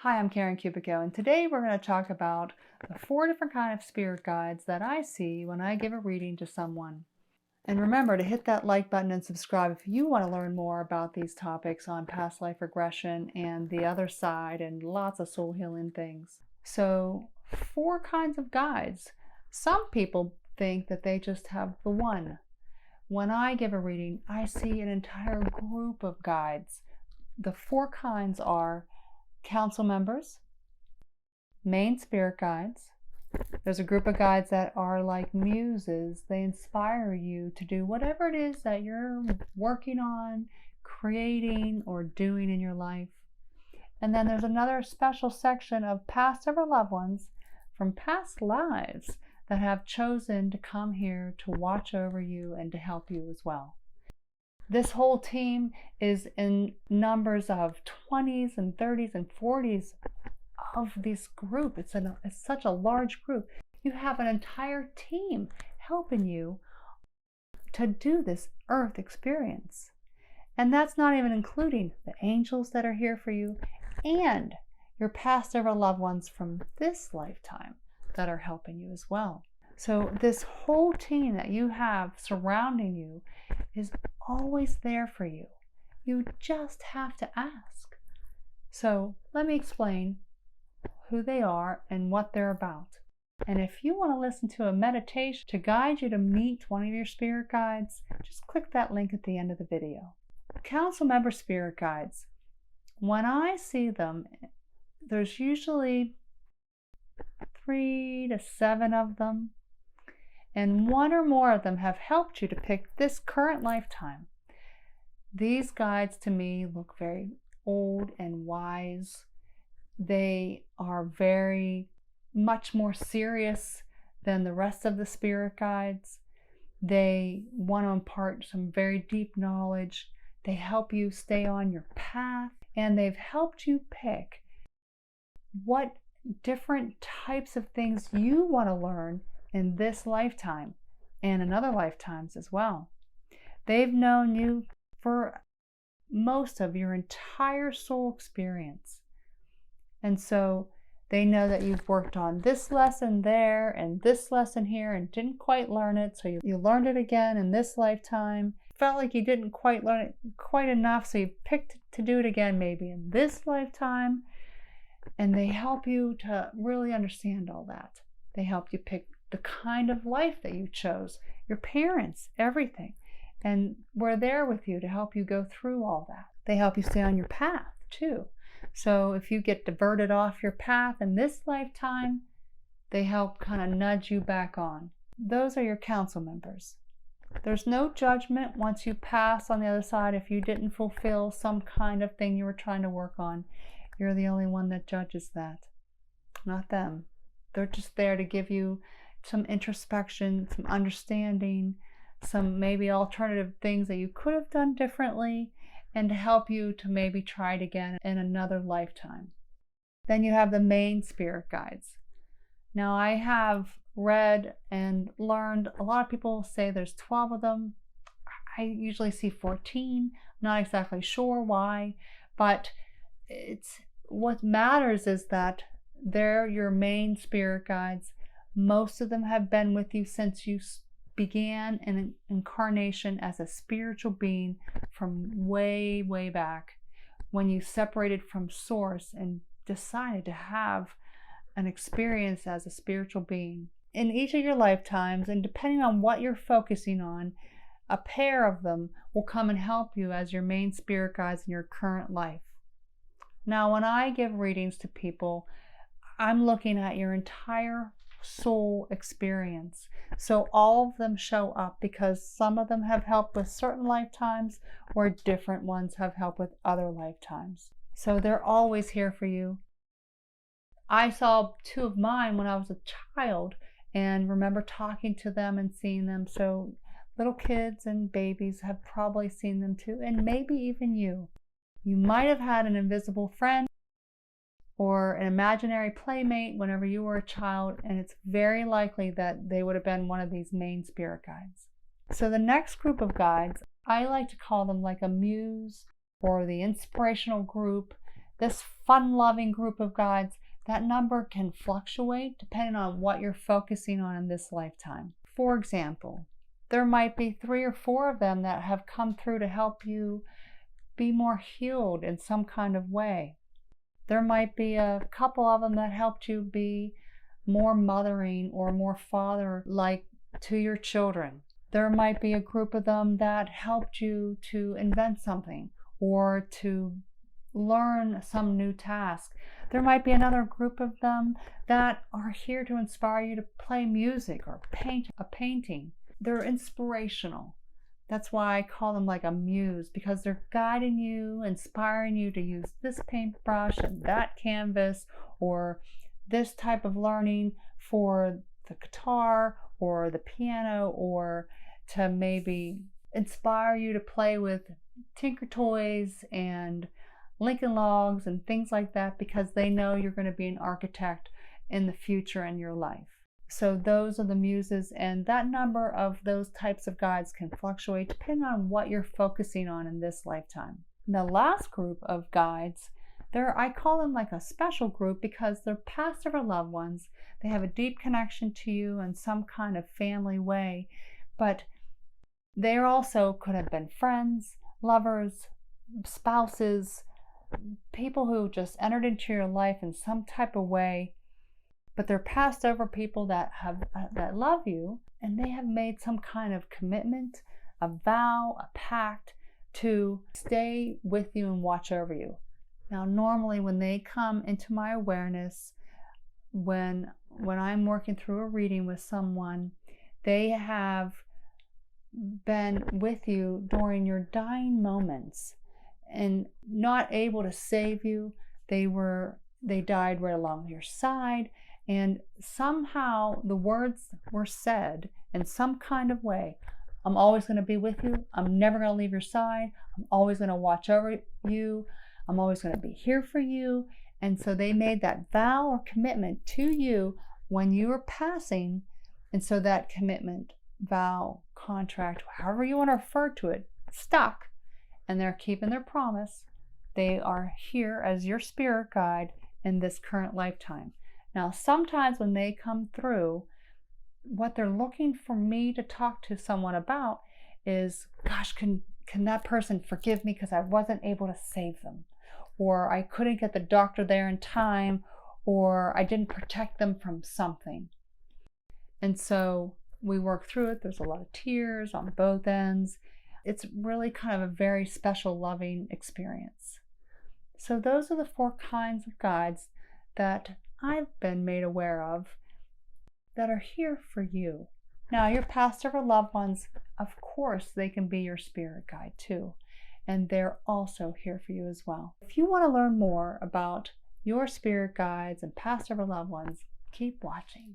Hi, I'm Karen Kubicko, and today we're going to talk about the 4 different kinds of spirit guides that I see when I give a reading to someone. And remember to hit that like button and subscribe if you want to learn more about these topics on past life regression and the other side and lots of soul healing things. So, 4 kinds of guides. Some people think that they just have the one. When I give a reading, I see an entire group of guides. The 4 kinds are council members, main spirit guides. There's a group of guides that are like muses. They inspire you to do whatever it is that you're working on, creating, or doing in your life. And then there's another special section of past ever loved ones from past lives that have chosen to come here to watch over you and to help you as well. This whole team is in numbers of 20s and 30s and 40s of this group. It's such a large group. You have an entire team helping you to do this earth experience. And that's not even including the angels that are here for you and your past ever loved ones from this lifetime that are helping you as well. So this whole team that you have surrounding you is always there for you. You just have to ask. So let me explain who they are and what they're about. And if you want to listen to a meditation to guide you to meet one of your spirit guides, just click that link at the end of the video. Council member spirit guides. When I see them, there's usually 3 to 7 of them. And 1 or more of them have helped you to pick this current lifetime. These guides to me look very old and wise. They are very much more serious than the rest of the spirit guides. They want to impart some very deep knowledge. They help you stay on your path, and they've helped you pick what different types of things you want to learn in this lifetime and in other lifetimes as well. They've known you for most of your entire soul experience. And so they know that you've worked on this lesson there and this lesson here and didn't quite learn it, so you learned it again in this lifetime. Felt like you didn't quite learn it quite enough, so you picked to do it again maybe in this lifetime. And they help you to really understand all that. They help you pick the kind of life that you chose, your parents, everything. And we're there with you to help you go through all that. They help you stay on your path too. So if you get diverted off your path in this lifetime, they help kind of nudge you back on. Those are your council members. There's no judgment once you pass on the other side if you didn't fulfill some kind of thing you were trying to work on. You're the only one that judges that, not them. They're just there to give you some introspection, some understanding, some maybe alternative things that you could have done differently, and to help you to maybe try it again in another lifetime. Then you have the main spirit guides. Now I have read and learned, a lot of people say there's 12 of them. I usually see 14, not exactly sure why, but what matters is that they're your main spirit guides. Most of them have been with you since you began an incarnation as a spiritual being from way, way back when you separated from Source and decided to have an experience as a spiritual being. In each of your lifetimes, and depending on what you're focusing on, a pair of them will come and help you as your main spirit guides in your current life. Now, when I give readings to people, I'm looking at your entire soul experience. So all of them show up because some of them have helped with certain lifetimes or different ones have helped with other lifetimes. So they're always here for you. I saw 2 of mine when I was a child and remember talking to them and seeing them. So little kids and babies have probably seen them too, and maybe even you. You might have had an invisible friend or an imaginary playmate whenever you were a child, and it's very likely that they would have been one of these main spirit guides. So the next group of guides, I like to call them like a muse or the inspirational group. this fun-loving group of guides, that number can fluctuate depending on what you're focusing on in this lifetime. For example, there might be 3 or 4 of them that have come through to help you be more healed in some kind of way. There might be a couple of them that helped you be more mothering or more father-like to your children. There might be a group of them that helped you to invent something or to learn some new task. There might be another group of them that are here to inspire you to play music or paint a painting. They're inspirational. That's why I call them like a muse, because they're guiding you, inspiring you to use this paintbrush and that canvas, or this type of learning for the guitar or the piano, or to maybe inspire you to play with Tinker Toys and Lincoln Logs and things like that, because they know you're going to be an architect in the future in your life. So those are the muses, and that number of those types of guides can fluctuate depending on what you're focusing on in this lifetime. The last group of guides, I call them like a special group because they're past or loved ones. They have a deep connection to you in some kind of family way, but they also could have been friends, lovers, spouses, people who just entered into your life in some type of way, but they're passed over people that love you, and they have made some kind of commitment, a vow, a pact to stay with you and watch over you. Now, normally when they come into my awareness, when I'm working through a reading with someone, they have been with you during your dying moments and not able to save you. They died right along your side, and somehow the words were said in some kind of way. I'm always going to be with you. I'm never going to leave your side. I'm always going to watch over you. I'm always going to be here for you. And so they made that vow or commitment to you when you were passing. And so that commitment, vow, contract, however you want to refer to it, stuck. And they're keeping their promise. They are here as your spirit guide in this current lifetime. Now, sometimes when they come through, what they're looking for me to talk to someone about is, gosh, can that person forgive me because I wasn't able to save them? Or I couldn't get the doctor there in time, or I didn't protect them from something. And so we work through it. There's a lot of tears on both ends. It's really kind of a very special, loving experience. So those are the 4 kinds of guides that I've been made aware of that are here for you. Now, your past or loved ones, of course, they can be your spirit guide too, and they're also here for you as well. If you want to learn more about your spirit guides and past or loved ones, keep watching.